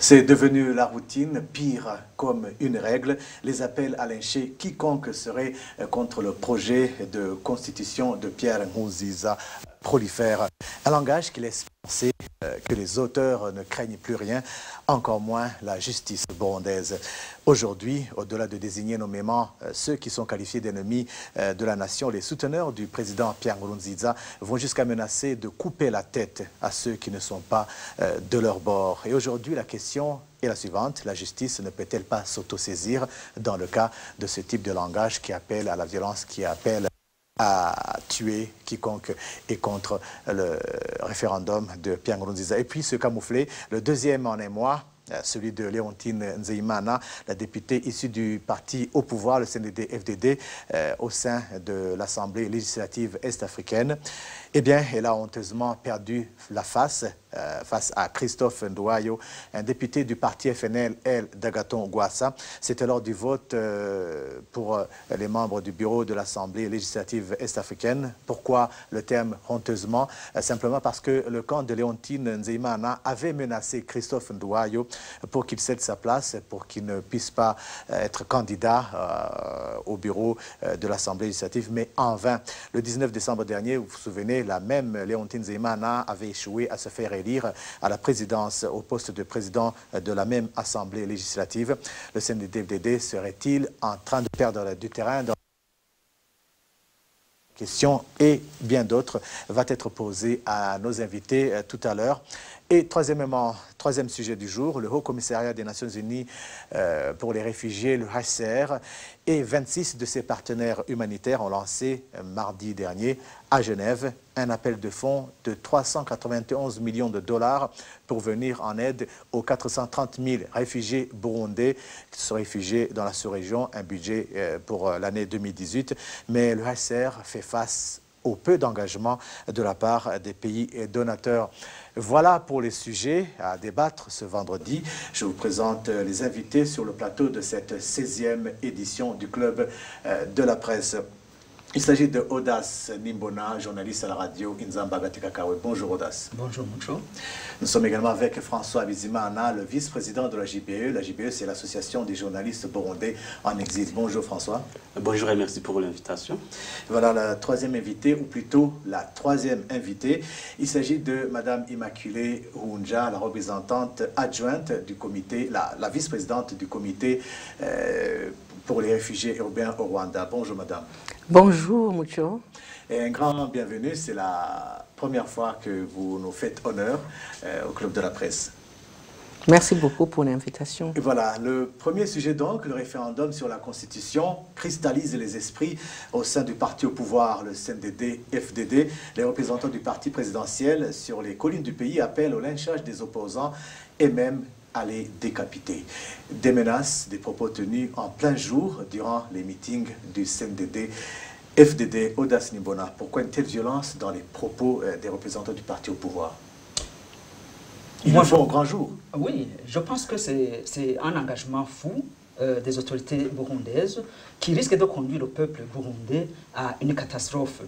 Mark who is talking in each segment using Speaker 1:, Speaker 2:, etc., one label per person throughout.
Speaker 1: C'est devenu la routine, pire comme une règle. Les appels à lyncher quiconque serait contre le projet de constitution de Pierre Nkurunziza prolifèrent. Un langage qui laisse penser que les auteurs ne craignent plus rien, encore moins la justice burundaise. Aujourd'hui, au-delà de désigner nommément ceux qui sont qualifiés d'ennemis de la nation, les souteneurs du président Pierre Nkurunziza vont jusqu'à menacer de couper la tête à ceux qui ne sont pas de leur bord. Et aujourd'hui, la question est la suivante: la justice ne peut-elle pas s'autosaisir dans le cas de ce type de langage qui appelle à la violence, qui appelle à tuer quiconque est contre le référendum de Pierre Nkurunziza? Et puis se camoufler, le deuxième en un mois, celui de Léontine Nzeyimana, la députée issue du parti au pouvoir, le CNDD-FDD, au sein de l'Assemblée législative est-africaine. Eh bien, elle a honteusement perdu la face à Christophe Ndouayo, un député du parti FNL, Dagaton Gwassa. C'était lors du vote pour les membres du bureau de l'Assemblée législative est-africaine. Pourquoi le terme honteusement? Simplement parce que le camp de Léontine Nzeyimana avait menacé Christophe Ndouayo pour qu'il cède sa place, pour qu'il ne puisse pas être candidat au bureau de l'Assemblée législative, mais en vain. Le 19 décembre dernier, vous vous souvenez, la même Léontine Nzeyimana avait échoué à se faire élire à la présidence, au poste de président de la même Assemblée législative. Le CNDD-FDD serait-il en train de perdre du terrain dans question et bien d'autres va être posée à nos invités tout à l'heure. Et troisième sujet du jour, le Haut Commissariat des Nations Unies pour les réfugiés, le HCR, et 26 de ses partenaires humanitaires ont lancé mardi dernier à Genève un appel de fonds de 391 millions de dollars pour venir en aide aux 430 000 réfugiés burundais qui sont réfugiés dans la sous-région, un budget pour l'année 2018. Mais le HCR fait face au peu d'engagement de la part des pays donateurs. Voilà pour les sujets à débattre ce vendredi. Je vous présente les invités sur le plateau de cette 16e édition du Club de la presse. Il s'agit de Audace Nimbona, journaliste à la radio Inzamba Gatekakawe. Bonjour Audace.
Speaker 2: Bonjour Moucho.
Speaker 1: Nous sommes également avec François Bizimana, le vice-président de la JBE. La JBE, c'est l'association des journalistes burundais en exil. Bonjour François.
Speaker 3: Bonjour et merci pour l'invitation.
Speaker 1: Voilà la troisième invitée, ou plutôt la troisième invitée. Il s'agit de Madame Immaculée Hunja, la représentante adjointe du comité, la vice-présidente du comité pour les réfugiés urbains au Rwanda. Bonjour Madame.
Speaker 4: Bonjour Moucho.
Speaker 1: Et un grand bienvenue, c'est la première fois que vous nous faites honneur au Club de la presse.
Speaker 4: Merci beaucoup pour l'invitation.
Speaker 1: Et voilà, le premier sujet donc, le référendum sur la Constitution, cristallise les esprits au sein du parti au pouvoir, le CNDD-FDD. Les représentants du parti présidentiel sur les collines du pays appellent au lynchage des opposants et même à les décapiter. Des menaces, des propos tenus en plein jour durant les meetings du CNDD-FDD. Audace Nimbona, pourquoi une telle violence dans les propos des représentants du parti au pouvoir? Ils le font au grand jour.
Speaker 2: Oui, je pense que c'est un engagement fou des autorités burundaises qui risque de conduire le peuple burundais à une catastrophe.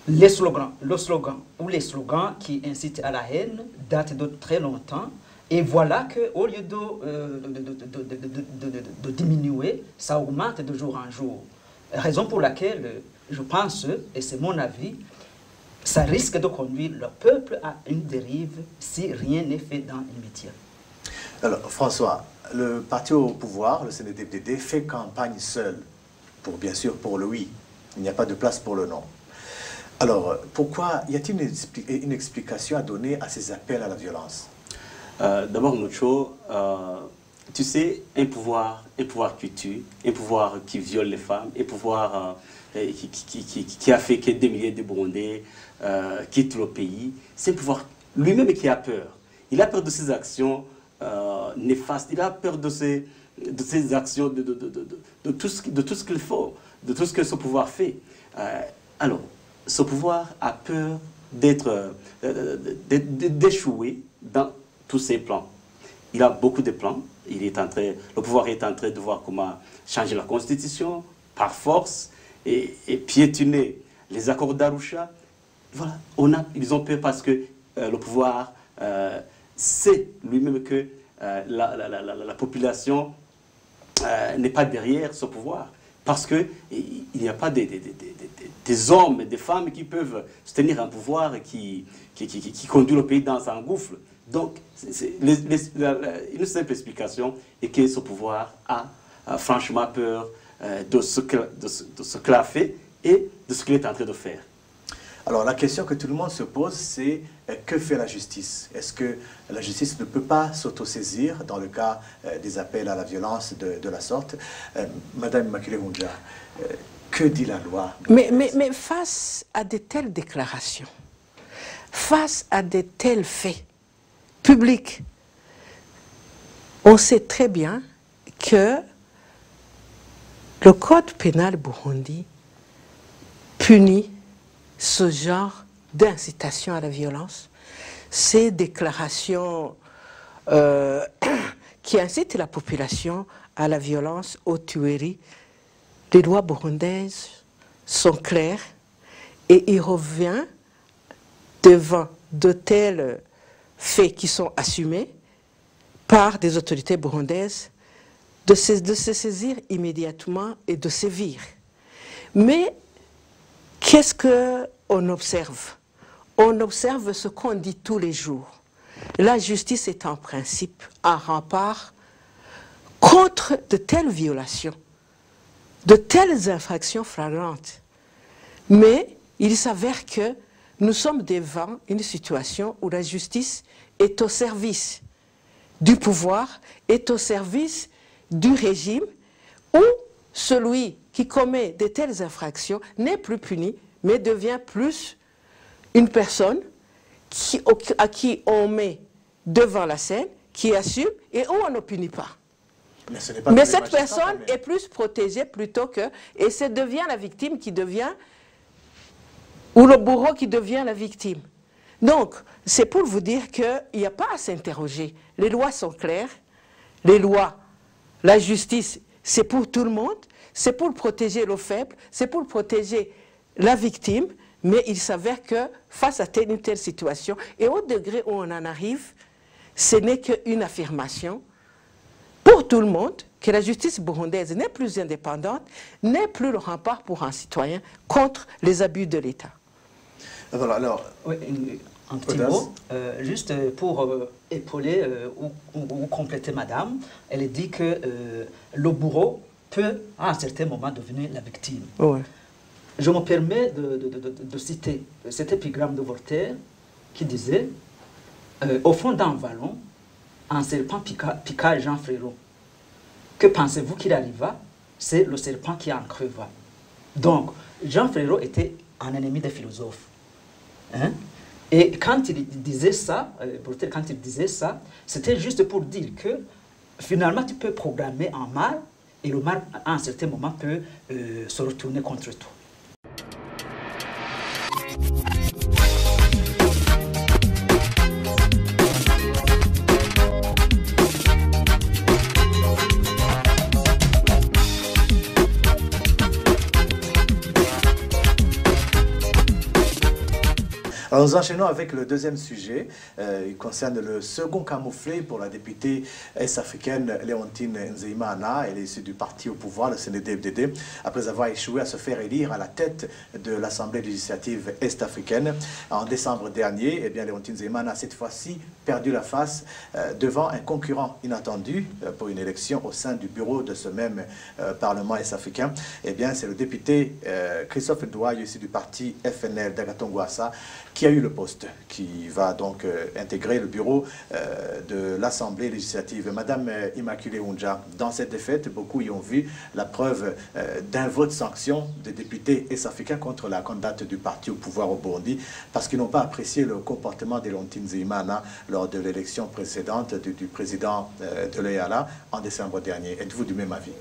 Speaker 2: Les slogans les slogans qui incitent à la haine datent de très longtemps. Et voilà qu'au lieu de diminuer, ça augmente de jour en jour. Raison pour laquelle je pense, et c'est mon avis, ça risque de conduire le peuple à une dérive si rien n'est fait dans l'immédiat.
Speaker 1: Alors François, le parti au pouvoir, le CNDD-FDD, fait campagne seul, bien sûr pour le oui. Il n'y a pas de place pour le non. Alors pourquoi y a-t-il une explication à donner à ces appels à la violence?
Speaker 3: D'abord, Moucho, tu sais, un pouvoir qui tue, un pouvoir qui viole les femmes, un pouvoir qui a fait que des milliers de Burundais quittent le pays, c'est un pouvoir lui-même qui a peur. Il a peur de ses actions néfastes, il a peur de ses actions, de tout ce qu'il faut, de tout ce que ce pouvoir fait. Alors, ce pouvoir a peur d'échouer dans tous ses plans. Il a beaucoup de plans. Le pouvoir est en train de voir comment changer la Constitution par force et piétiner les accords d'Arusha. Voilà, ils ont peur parce que le pouvoir sait lui-même que la population n'est pas derrière ce pouvoir. Parce qu'il n'y a pas des hommes et des femmes qui peuvent soutenir un pouvoir qui conduit le pays dans un gouffre. Donc, une simple explication est que ce pouvoir a franchement peur de ce qu'il a fait et de ce qu'il est en train de faire.
Speaker 1: Alors la question que tout le monde se pose, c'est que fait la justice? Est-ce que la justice ne peut pas s'autosaisir dans le cas des appels à la violence de la sorte? Madame Immaculée Oundja, que dit la loi?
Speaker 4: Mais face à de telles déclarations, face à de tels faits publics, on sait très bien que le code pénal burundi punit ce genre d'incitation à la violence, ces déclarations qui incitent la population à la violence, aux tueries. Les lois burundaises sont claires et il revient devant de tels faits qui sont assumés par des autorités burundaises de se saisir immédiatement et de sévir. Mais qu'est-ce qu'on observe? On observe ce qu'on dit tous les jours. La justice est en principe un rempart contre de telles violations, de telles infractions flagrantes. Mais il s'avère que nous sommes devant une situation où la justice est au service du pouvoir, est au service du régime, où celui qui commet de telles infractions n'est plus puni, mais devient plus une personne à qui on met devant la scène, qui assume et où on ne punit pas. Mais cette personne est plus protégée plutôt que... Et ça devient la victime qui devient... ou le bourreau qui devient la victime. Donc, c'est pour vous dire qu'il n'y a pas à s'interroger. Les lois sont claires. Les lois, la justice, c'est pour tout le monde. C'est pour protéger le faible. C'est pour protéger la victime. Mais il s'avère que face à telle ou telle situation, et au degré où on en arrive, ce n'est qu'une affirmation pour tout le monde que la justice burundaise n'est plus indépendante, n'est plus le rempart pour un citoyen contre les abus de l'État.
Speaker 1: Voilà, alors,
Speaker 2: oui, un petit mot, juste pour épauler ou compléter madame, elle dit que le bourreau peut à un certain moment devenir la victime.
Speaker 4: Ouais.
Speaker 2: Je me permets de citer cet épigramme de Voltaire qui disait au fond d'un vallon, un serpent piqua Jean Frérot. Que pensez-vous qu'il arriva? C'est le serpent qui en creva. Donc, Jean Frérot était un ennemi des philosophes. Hein? Et quand il disait ça, Voltaire, quand il disait ça, c'était juste pour dire que finalement tu peux programmer un mal et le mal à un certain moment peut se retourner contre toi.
Speaker 1: Alors nous enchaînons avec le deuxième sujet. Il concerne le second camouflet pour la députée est-africaine Léontine Nzeyimana. Elle est issue du parti au pouvoir, le CNDD-FDD, après avoir échoué à se faire élire à la tête de l'Assemblée législative est-africaine. En décembre dernier, eh bien, Léontine Nzeyimana a cette fois-ci perdu la face devant un concurrent inattendu pour une élection au sein du bureau de ce même Parlement est-africain. Eh bien, c'est le député Christophe Douaye, issu du parti FNL d'Agathon-Gouassa, qui a eu le poste, qui va donc intégrer le bureau de l'Assemblée législative. Madame Immaculée Oundja, dans cette défaite, beaucoup y ont vu la preuve d'un vote sanction des députés est-africains contre la candidate du parti au pouvoir au Burundi, parce qu'ils n'ont pas apprécié le comportement de Léontine Nzeyimana lors de l'élection précédente du président de l'EALA en décembre dernier. Êtes-vous du même avis?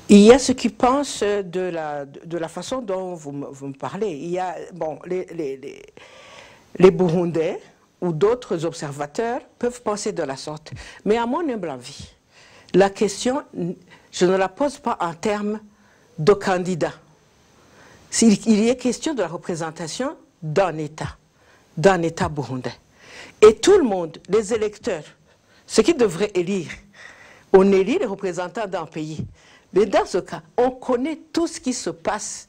Speaker 4: Il y a ceux qui pensent de la façon dont vous me parlez. Il y a, bon, les Burundais ou d'autres observateurs peuvent penser de la sorte. Mais à mon humble avis, la question, je ne la pose pas en termes de candidat. Il y a question de la représentation d'un État burundais. Et tout le monde, les électeurs ce qui devrait élire, on élit les représentants d'un pays. Mais dans ce cas, on connaît tout ce qui se passe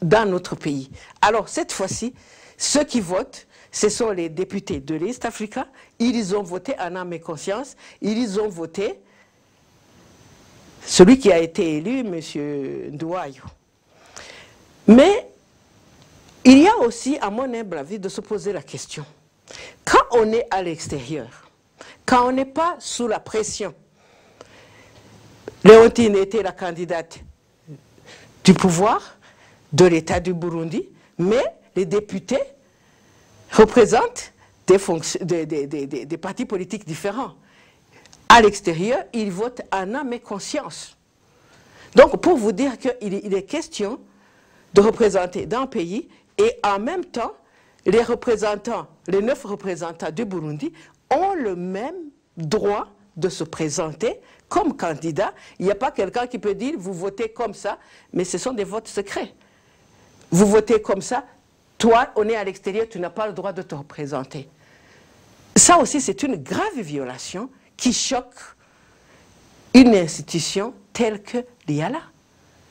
Speaker 4: dans notre pays. Alors, cette fois-ci, ceux qui votent, ce sont les députés de l'East Africa. Ils ont voté en âme et conscience. Ils ont voté celui qui a été élu, M. Nduwayo. Mais il y a aussi, à mon humble avis, de se poser la question. Quand on est à l'extérieur, quand on n'est pas sous la pression, Léontine était la candidate du pouvoir de l'État du Burundi, mais les députés représentent des partis politiques différents. À l'extérieur, ils votent en âme et conscience. Donc, pour vous dire qu'il est question de représenter d'un pays et en même temps, les 9 représentants du Burundi ont le même droit de se présenter comme candidat. Il n'y a pas quelqu'un qui peut dire vous votez comme ça, mais ce sont des votes secrets. Vous votez comme ça, toi, on est à l'extérieur, tu n'as pas le droit de te représenter. Ça aussi, c'est une grave violation qui choque une institution telle que l'IALA.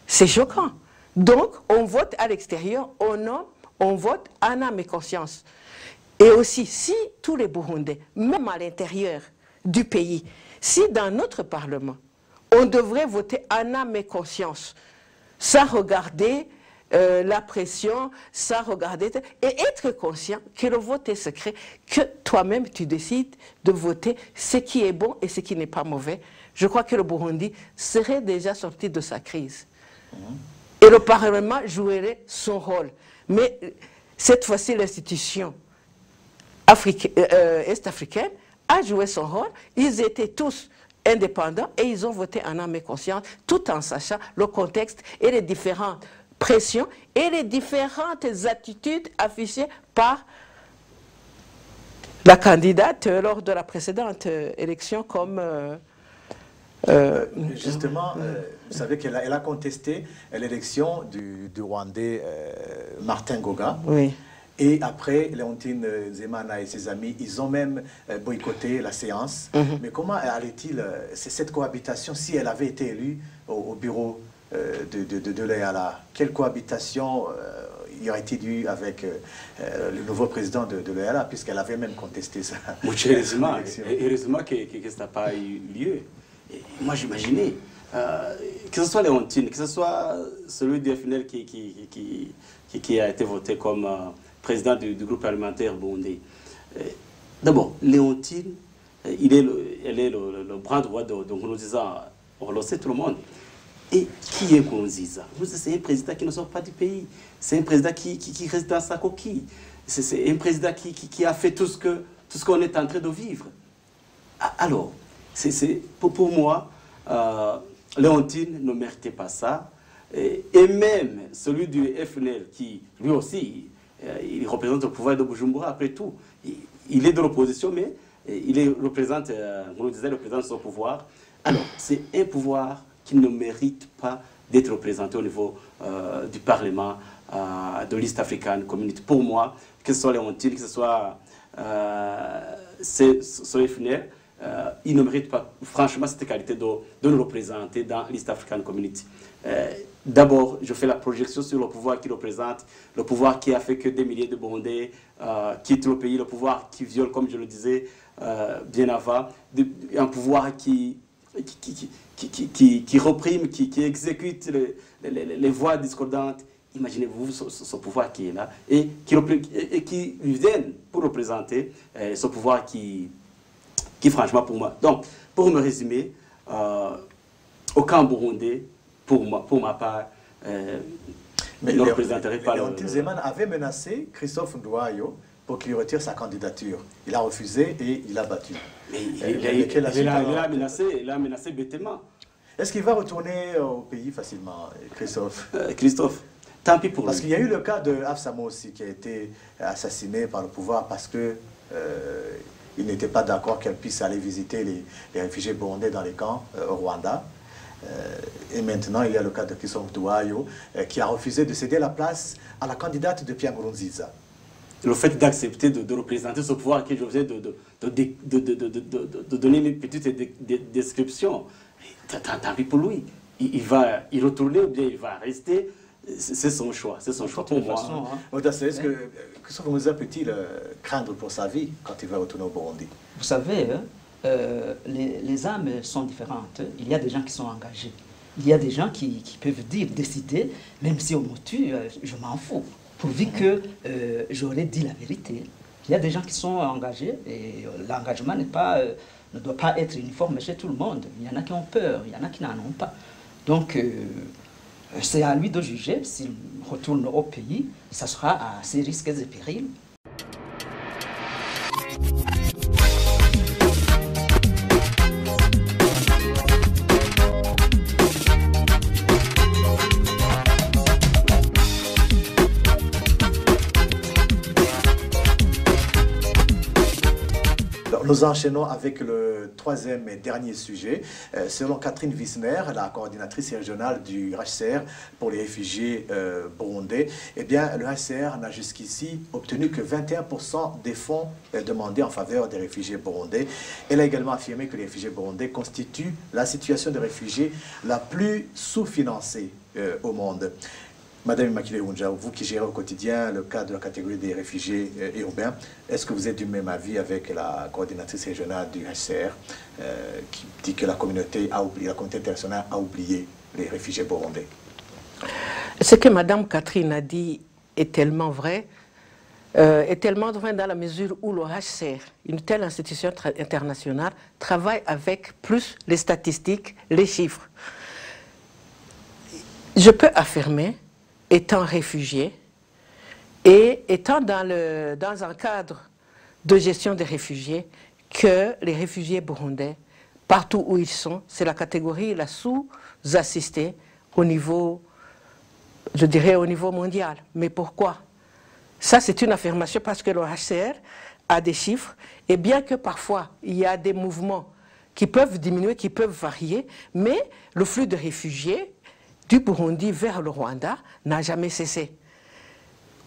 Speaker 4: C'est choquant. Donc, on vote à l'extérieur, on vote en âme et conscience. Et aussi, si tous les Burundais, même à l'intérieur du pays, si dans notre Parlement, on devrait voter en âme et conscience, sans regarder la pression, sans regarder, et être conscient que le vote est secret, que toi-même tu décides de voter ce qui est bon et ce qui n'est pas mauvais, je crois que le Burundi serait déjà sorti de sa crise. Et le Parlement jouerait son rôle. Mais cette fois-ci, l'institution est-africaine a joué son rôle. Ils étaient tous indépendants et ils ont voté en âme et conscience, tout en sachant le contexte et les différentes pressions et les différentes attitudes affichées par la candidate lors de la précédente élection comme...
Speaker 1: Justement, vous savez qu'elle a contesté l'élection du Rwandais Martin Ngoga.
Speaker 4: Oui.
Speaker 1: Et après, Léontine Nzemana et ses amis, ils ont même boycotté la séance. Mais comment allait-il, cette cohabitation, si elle avait été élue au bureau de l'EALA? Quelle cohabitation y aurait-il eu avec le nouveau président de l'EALA, puisqu'elle avait même contesté ça?
Speaker 3: Heureusement que ça n'a pas eu lieu. Et moi, j'imaginais, que ce soit Léontine, que ce soit celui du FNL qui a été voté comme président du groupe parlementaire burundais. D'abord, Léontine, elle est le bras droit de Nkurunziza. On le sait tout le monde. Et qui est Nkurunziza? C'est un président qui ne sort pas du pays. C'est un président qui reste dans sa coquille. C'est un président qui a fait tout ce qu'on est en train de vivre. Alors, pour moi, Léontine ne méritait pas ça. Et même celui du FNL, qui lui aussi, il représente le pouvoir de Bujumbura, après tout. Il est de l'opposition, mais il représente son pouvoir. Alors, c'est un pouvoir qui ne mérite pas d'être représenté au niveau du Parlement de l'East African Community. Pour moi, que ce soit Léontine, que ce soit ce FNL, il ne mérite pas, franchement, cette qualité de nous représenter dans l'East African Community. D'abord, je fais la projection sur le pouvoir qu'il représente, le pouvoir qui a fait que des milliers de Burundais quittent le pays, le pouvoir qui viole, comme je le disais bien avant, un pouvoir qui reprime, qui exécute les voix discordantes. Imaginez-vous ce pouvoir qui est là et qui vient pour représenter ce pouvoir qui franchement pour moi. Donc, pour me résumer, aucun Burundais, pour ma part, ne représenterait pas
Speaker 1: Léontine Nzemana avait menacé Christophe Nduwayo pour qu'il retire sa candidature. Il a refusé et il a battu.
Speaker 3: Mais il a menacé bêtement.
Speaker 1: Est-ce qu'il va retourner au pays facilement, Christophe?
Speaker 3: Christophe, tant pis pour lui.
Speaker 1: Parce qu'il y a eu le cas de Afsamo aussi qui a été assassiné par le pouvoir parce que il n'était pas d'accord qu'elle puisse aller visiter les réfugiés burundais dans les camps au Rwanda. Et maintenant, il y a le cas de Christophe Nduwayo qui a refusé de céder la place à la candidate de Pierre Nkurunziza.
Speaker 3: le fait d'accepter de représenter ce pouvoir que je faisais de donner une petite description, tant pis pour lui. Il va y retourner ou bien il va rester. C'est son choix, pour moi.
Speaker 1: Qu'est-ce que Moussa peut-il craindre pour sa vie quand il va retourner au Burundi?
Speaker 2: Vous savez, les âmes sont différentes. Il y a des gens qui sont engagés. Il y a des gens qui peuvent décider, même si on me tue, je m'en fous, pourvu que j'aurais dit la vérité. Il y a des gens qui sont engagés et l'engagement ne doit pas être uniforme chez tout le monde. Il y en a qui ont peur, il y en a qui n'en ont pas. Donc, c'est à lui de juger. S'il retourne au pays, ça sera à ses risques et périls.
Speaker 1: Nous enchaînons avec le troisième et dernier sujet. Selon Catherine Wissner, la coordinatrice régionale du HCR pour les réfugiés burundais, eh bien, le HCR n'a jusqu'ici obtenu que 21% des fonds demandés en faveur des réfugiés burundais. Elle a également affirmé que les réfugiés burundais constituent la situation de réfugiés la plus sous-financée au monde. Madame Immaculée Hunja, vous qui gérez au quotidien le cas de la catégorie des réfugiés urbains, est-ce que vous êtes du même avis avec la coordinatrice régionale du HCR qui dit que la communauté internationale a oublié les réfugiés burundais?
Speaker 4: Ce que Madame Catherine a dit est tellement vrai dans la mesure où le HCR, une telle institution internationale, travaille avec plus les statistiques, les chiffres. Je peux affirmer, étant réfugié et étant dans un cadre de gestion des réfugiés, que les réfugiés burundais, partout où ils sont, c'est la catégorie la sous-assistée au niveau, je dirais, au niveau mondial. Mais pourquoi? Ça, c'est une affirmation parce que le HCR a des chiffres, et bien que parfois, il y a des mouvements qui peuvent diminuer, qui peuvent varier, mais le flux de réfugiés du Burundi vers le Rwanda n'a jamais cessé.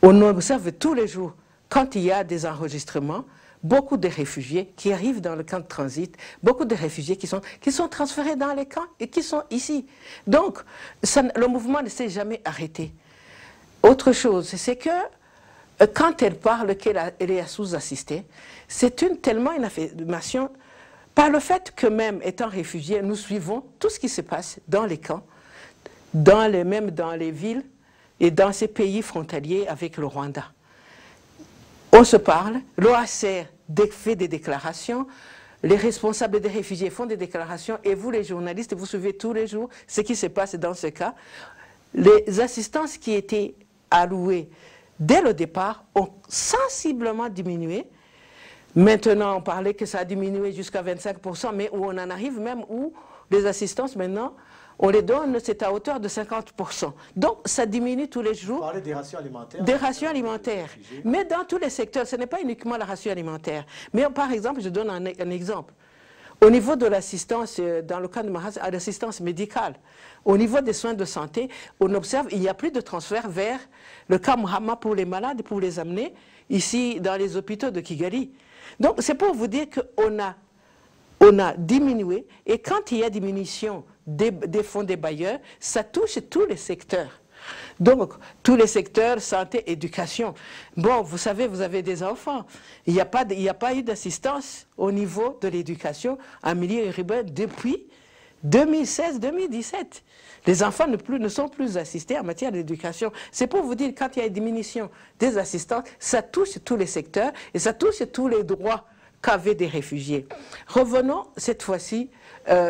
Speaker 4: On observe tous les jours, quand il y a des enregistrements, beaucoup de réfugiés qui arrivent dans le camp de transit, beaucoup de réfugiés qui sont transférés dans les camps et qui sont ici. Donc, le mouvement ne s'est jamais arrêté. Autre chose, c'est que quand elle parle qu'elle est sous-assistée, c'est tellement une affirmation par le fait que même étant réfugiés, nous suivons tout ce qui se passe dans les camps, même dans les villes et dans ces pays frontaliers avec le Rwanda. On se parle, l'OHCR fait des déclarations, les responsables des réfugiés font des déclarations et vous les journalistes, vous suivez tous les jours ce qui se passe dans ce cas. Les assistances qui étaient allouées dès le départ ont sensiblement diminué. Maintenant, on parlait que ça a diminué jusqu'à 25%, mais où on en arrive même où les assistances maintenant, on les donne, c'est à hauteur de 50%. Donc, ça diminue tous les jours.
Speaker 1: Vous parlez des rations alimentaires? Des
Speaker 4: rations alimentaires. Mais dans tous les secteurs, ce n'est pas uniquement la ration alimentaire. Mais par exemple, je donne un exemple. Au niveau de l'assistance, dans le cas de l'assistance médicale, au niveau des soins de santé, on observe qu'il n'y a plus de transfert vers le camp Mahama pour les malades, pour les amener ici dans les hôpitaux de Kigali. Donc, c'est pour vous dire qu'on a diminué, et quand il y a diminution des fonds des bailleurs, ça touche tous les secteurs. Donc, tous les secteurs, santé, éducation. Bon, vous savez, vous avez des enfants. Il n'y a pas eu d'assistance au niveau de l'éducation en milieu urbain depuis 2016-2017. Les enfants ne sont plus assistés en matière d'éducation. C'est pour vous dire, quand il y a une diminution des assistances, ça touche tous les secteurs et ça touche tous les droits qu'avaient des réfugiés. Revenons cette fois-ci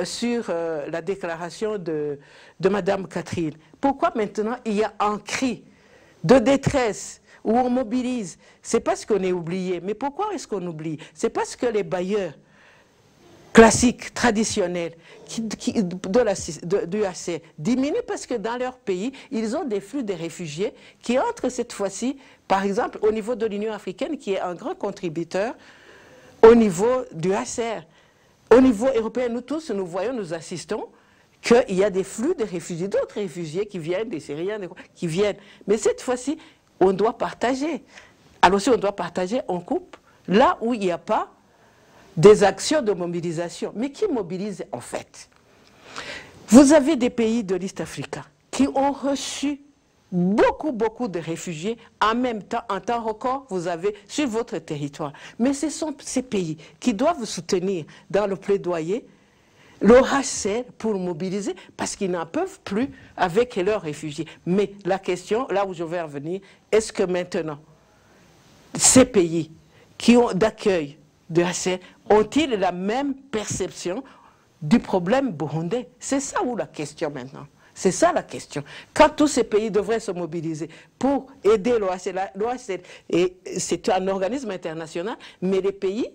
Speaker 4: sur la déclaration de Mme Catherine. Pourquoi maintenant il y a un cri de détresse où on mobilise? C'est parce qu'on est oublié. Mais pourquoi est-ce qu'on oublie? C'est parce que les bailleurs classiques, traditionnels du HCR diminuent parce que dans leur pays, ils ont des flux de réfugiés qui entrent cette fois-ci, par exemple, au niveau de l'Union africaine, qui est un grand contributeur au niveau du HCR. Au niveau européen, nous tous, nous voyons, nous assistons qu'il y a des flux de réfugiés, d'autres réfugiés qui viennent, des Syriens, qui viennent. Mais cette fois-ci, on doit partager Alors si on doit partager, on coupe. Là où il n'y a pas des actions de mobilisation. Mais qui mobilise en fait? Vous avez des pays de l'East Africa qui ont reçu beaucoup de réfugiés en même temps, en temps record, vous avez sur votre territoire. Mais ce sont ces pays qui doivent vous soutenir dans le plaidoyer, l'OHCR pour mobiliser, parce qu'ils n'en peuvent plus avec leurs réfugiés. Mais la question, là où je vais revenir, est-ce que maintenant, ces pays qui ont d'accueil de HCR ont-ils la même perception du problème burundais? C'est ça où la question maintenant. C'est ça la question. Quand tous ces pays devraient se mobiliser pour aider l'OHCR, c'est un organisme international, mais les pays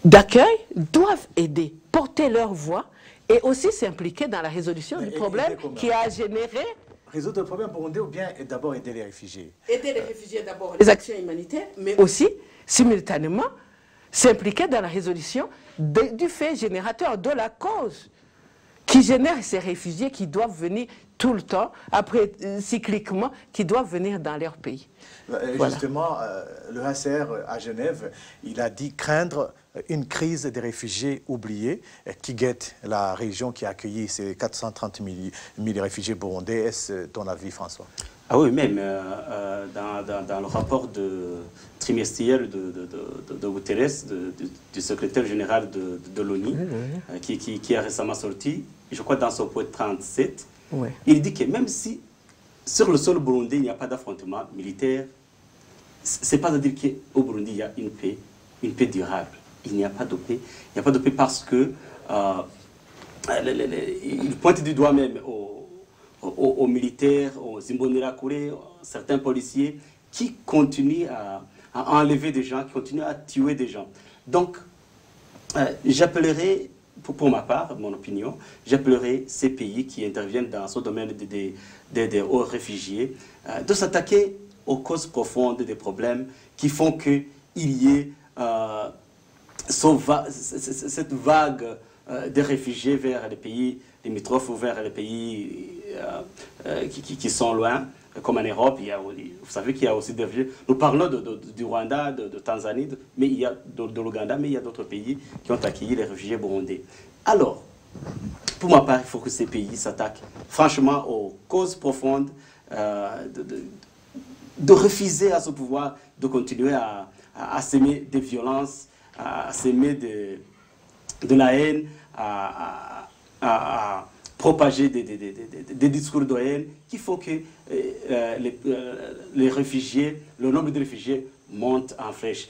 Speaker 4: d'accueil doivent aider, porter leur voix et aussi s'impliquer dans la résolution du problème qui a généré...
Speaker 1: Résoudre le problème burundais ou bien d'abord aider les réfugiés?
Speaker 4: Aider les réfugiés d'abord, les actions humanitaires, mais aussi, simultanément, s'impliquer dans la résolution du fait générateur, de la cause qui génère ces réfugiés qui doivent venir tout le temps, après cycliquement, qui doivent venir dans leur pays.
Speaker 1: Voilà. Justement, le HCR à Genève, il a dit craindre une crise des réfugiés oubliés qui guette la région qui a accueilli ces 430 000 réfugiés burundais. Est-ce ton avis, François?
Speaker 3: Ah oui, même dans le rapport trimestriel de Guterres, du secrétaire général de l'ONU, qui a récemment sorti, je crois dans son point 37, il dit que même si sur le sol burundais il n'y a pas d'affrontement militaire, c'est pas de dire qu'au Burundi il y a une paix durable. Il n'y a pas de paix. Il n'y a pas de paix parce que il pointe du doigt même aux militaires, aux Imbonerakure, certains policiers qui continuent à enlever des gens, qui continuent à tuer des gens. Donc, j'appellerai, pour ma part, mon opinion, j'appellerai ces pays qui interviennent dans ce domaine des hauts réfugiés de s'attaquer aux causes profondes des problèmes qui font qu'il y ait cette vague de réfugiés vers les pays limitrophes ou vers les pays qui sont loin, comme en Europe. Vous savez qu'il y a aussi des réfugiés. Nous parlons du Rwanda, de Tanzanie, mais il y a de l'Ouganda, mais il y a d'autres pays qui ont accueilli les réfugiés burundais. Alors, pour ma part, il faut que ces pays s'attaquent franchement aux causes profondes, de refuser à ce pouvoir de continuer à s'aimer des violences, à s'aimer de la haine, à propager des discours de haine qui font que les réfugiés, le nombre de réfugiés monte en flèche.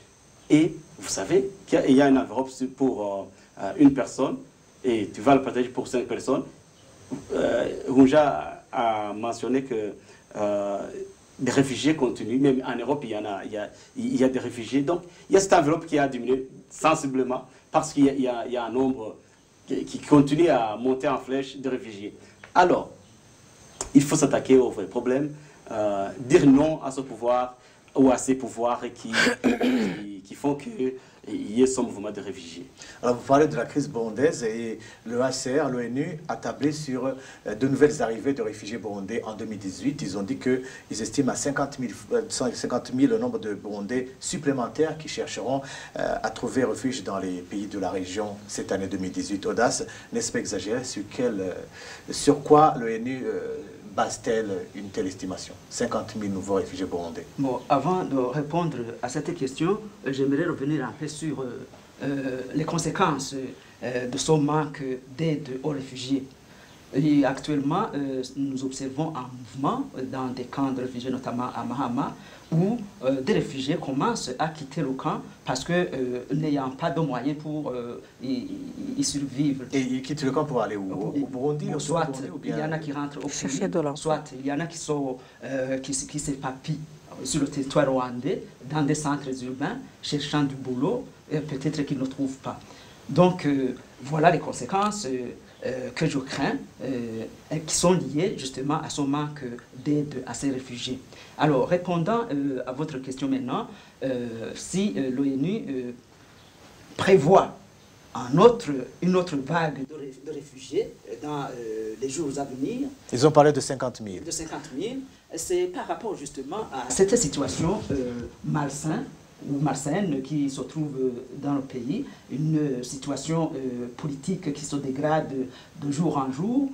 Speaker 3: Et vous savez qu'il y a une enveloppe pour une personne et tu vas le partager pour 5 personnes. Runja a mentionné que des réfugiés continuent, même en Europe, il y a des réfugiés. Donc, il y a cette enveloppe qui a diminué sensiblement parce qu'il y a un nombre qui continue à monter en flèche de réfugiés. Alors, il faut s'attaquer aux vrais problèmes, dire non à ce pouvoir ou à ces pouvoirs qui font qu'il y ait ce mouvement de réfugiés.
Speaker 1: Alors, vous parlez de la crise burundaise et le HCR, l'ONU, a tablé sur de nouvelles arrivées de réfugiés burundais en 2018. Ils ont dit qu'ils estiment à 50 000 le nombre de Burundais supplémentaires qui chercheront à trouver refuge dans les pays de la région cette année 2018. Audace, n'est-ce pas exagéré? Sur quoi l'ONU base-t-elle une telle estimation? 50 000 nouveaux réfugiés burundais.
Speaker 2: Bon, avant de répondre à cette question, j'aimerais revenir un peu sur les conséquences de ce manque d'aide aux réfugiés. Et actuellement, nous observons un mouvement dans des camps de réfugiés, notamment à Mahama, où des réfugiés commencent à quitter le camp parce que n'ayant pas de moyens pour y survivre.
Speaker 1: Et ils quittent le camp pour aller où? Au Burundi?
Speaker 2: Soit il y en a qui rentrent au pays, soit il y en a qui s'éparpillent sur le territoire rwandais, dans des centres urbains, cherchant du boulot, et peut-être qu'ils ne trouvent pas. Donc voilà les conséquences que je crains, qui sont liées justement à ce manque d'aide à ces réfugiés. Alors, répondant à votre question maintenant, si l'ONU prévoit une autre vague de réfugiés dans les jours à venir.
Speaker 1: Ils ont parlé de 50 000.
Speaker 2: De 50 000. C'est par rapport justement à cette situation malsaine qui se trouve dans le pays, une situation politique qui se dégrade de jour en jour,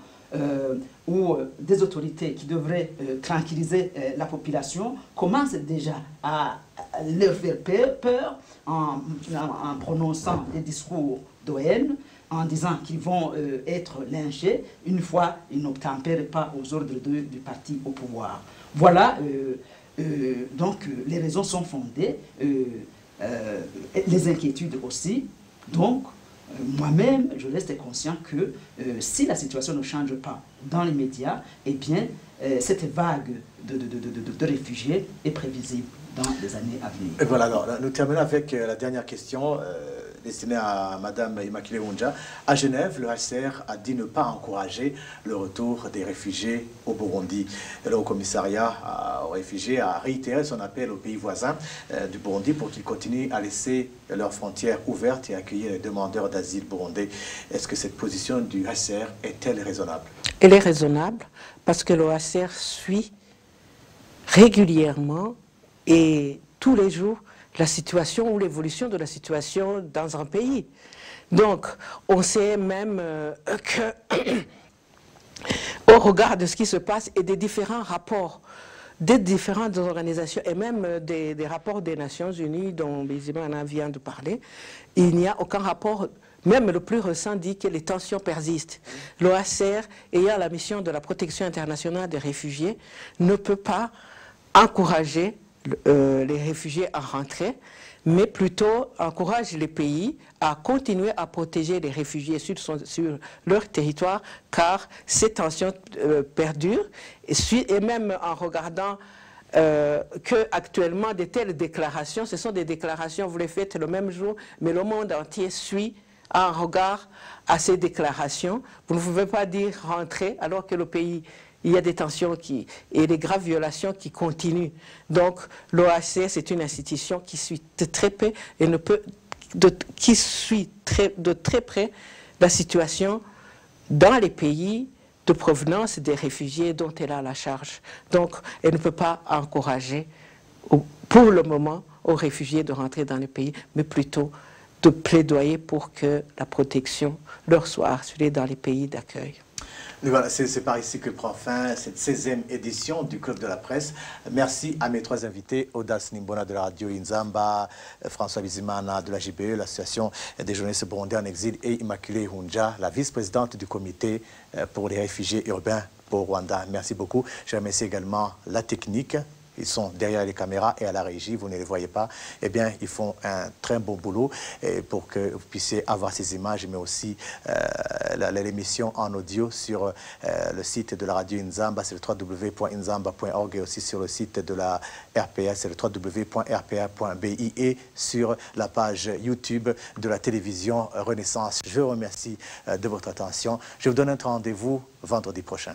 Speaker 2: où des autorités qui devraient tranquilliser la population commencent déjà à leur faire peur en prononçant des discours de haine, en disant qu'ils vont être lynchés une fois ils n'obtempèrent pas aux ordres du parti au pouvoir. Voilà, donc les raisons sont fondées, les inquiétudes aussi. Donc, moi-même, je reste conscient que si la situation ne change pas dans les médias, eh bien, cette vague de réfugiés est prévisible dans les années à venir.
Speaker 1: Et voilà, alors, nous terminons avec la dernière question destinée à Mme Immaculée Hounja. À Genève, le HCR a dit ne pas encourager le retour des réfugiés au Burundi. Le Haut-Commissariat aux réfugiés a réitéré son appel aux pays voisins du Burundi pour qu'ils continuent à laisser leurs frontières ouvertes et accueillir les demandeurs d'asile burundais. Est-ce que cette position du HCR est-elle raisonnable?
Speaker 4: Elle est raisonnable parce que le HCR suit régulièrement et tous les jours la situation ou l'évolution de la situation dans un pays. Donc, on sait même que, au regard de ce qui se passe et des différents rapports des différentes organisations et même des rapports des Nations Unies dont Bizimana vient de parler, il n'y a aucun rapport, même le plus récent dit que les tensions persistent. L'OHCR, ayant la mission de la protection internationale des réfugiés, ne peut pas encourager les réfugiés à rentrer, mais plutôt encourage les pays à continuer à protéger les réfugiés sur leur territoire, car ces tensions perdurent, et même en regardant qu'actuellement de telles déclarations, ce sont des déclarations, vous les faites le même jour, mais le monde entier suit en regard à ces déclarations. Vous ne pouvez pas dire rentrer alors que le pays... Il y a des tensions et des graves violations qui continuent. Donc, l'OHCR, c'est une institution qui suit de très près et qui suit de très près la situation dans les pays de provenance des réfugiés dont elle a la charge. Donc, elle ne peut pas encourager, pour le moment, aux réfugiés de rentrer dans les pays, mais plutôt de plaidoyer pour que la protection leur soit assurée dans les pays d'accueil.
Speaker 1: Voilà, c'est par ici que prend fin cette 16e édition du Club de la Presse. Merci à mes trois invités, Audace Nimbona de la radio Inzamba, François Bizimana de la JBE, l'association des journalistes burundais en exil, et Immaculée Hounja, la vice-présidente du comité pour les réfugiés urbains au Rwanda. Merci beaucoup. Je remercie également la technique. Ils sont derrière les caméras et à la régie, vous ne les voyez pas. Eh bien, ils font un très bon boulot pour que vous puissiez avoir ces images, mais aussi l'émission en audio sur le site de la radio Inzamba, c'est le www.inzamba.org, et aussi sur le site de la RPA, c'est le www.rpa.bi, et sur la page YouTube de la télévision Renaissance. Je vous remercie de votre attention. Je vous donne un rendez-vous vendredi prochain.